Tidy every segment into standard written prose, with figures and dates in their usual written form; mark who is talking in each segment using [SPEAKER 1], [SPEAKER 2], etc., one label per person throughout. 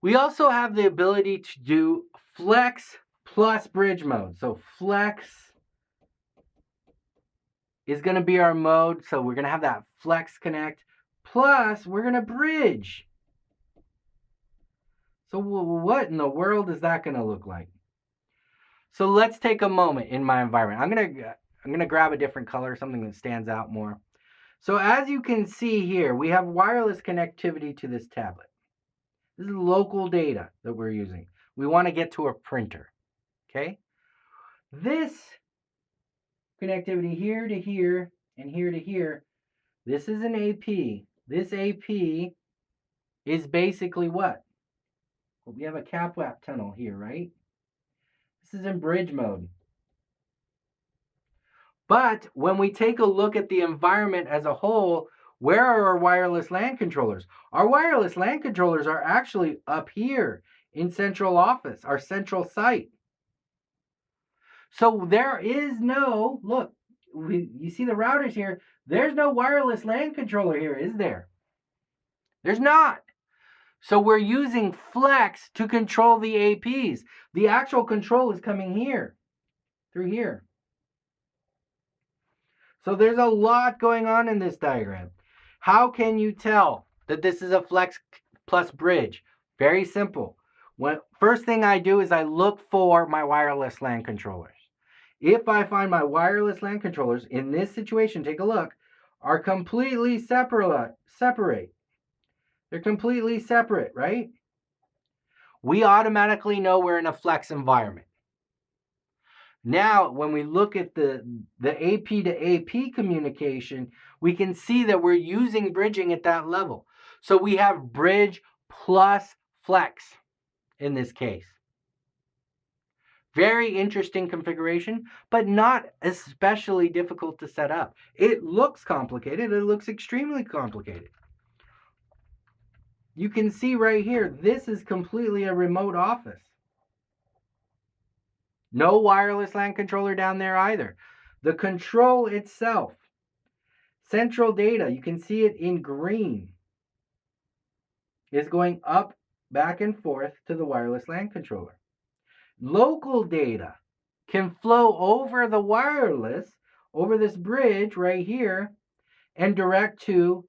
[SPEAKER 1] We also have the ability to do Flex plus Bridge mode. So Flex is going to be our mode. So we're going to have that Flex connect. Plus, we're going to bridge. So what in the world is that going to look like? So let's take a moment in my environment. I'm going to grab a different color, something that stands out more. So as you can see here, we have wireless connectivity to this tablet. This is local data that we're using. We want to get to a printer, okay? This connectivity here to here and here to here, this is an AP. This AP is basically what? Well, we have a CapWAP tunnel here, right? This is in bridge mode. But when we take a look at the environment as a whole, where are our wireless LAN controllers? Our wireless LAN controllers are actually up here in central office, our central site. So there is no, look, you see the routers here. There's no wireless LAN controller here, is there? There's not. So we're using Flex to control the APs. The actual control is coming here, through here. So there's a lot going on in this diagram. How can you tell that this is a Flex plus bridge? Very simple. First thing I do is I look for my wireless LAN controllers. If I find my wireless LAN controllers, in this situation, take a look, are completely separate. They're completely separate, right? We automatically know we're in a Flex environment. Now, when we look at the AP to AP communication, we can see that we're using bridging at that level. So we have bridge plus Flex in this case. Very interesting configuration, but not especially difficult to set up. It looks complicated. It looks extremely complicated. You can see right here, this is completely a remote office. No wireless LAN controller down there either. The control itself, central data, you can see it in green, is going up, back and forth to the wireless LAN controller. Local data can flow over the wireless, over this bridge right here, and direct to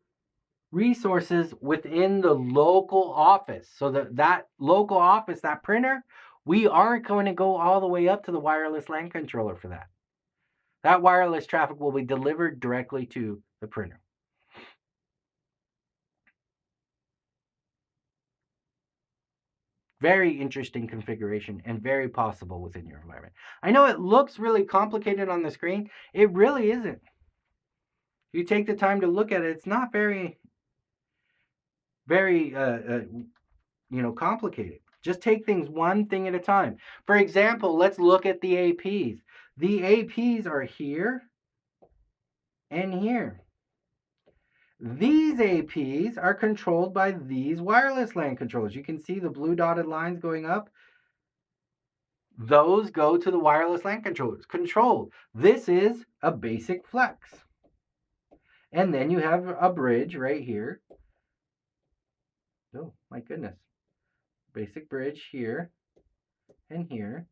[SPEAKER 1] resources within the local office. So that local office, that printer, we aren't going to go all the way up to the wireless LAN controller for that. That wireless traffic will be delivered directly to the printer. Very interesting configuration and very possible within your environment. I know it looks really complicated on the screen. It really isn't. If you take the time to look at it, it's not very complicated. Just take things one thing at a time. For example, let's look at the APs. The APs are here and here. These APs are controlled by these wireless LAN controllers. You can see the blue dotted lines going up. Those go to the wireless LAN controllers. Controlled. This is a basic Flex. And then you have a bridge right here. Oh, my goodness. Basic bridge here and here.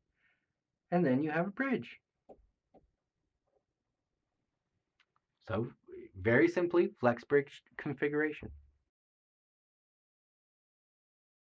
[SPEAKER 1] And then you have a bridge. So very simply, Flex bridge configuration.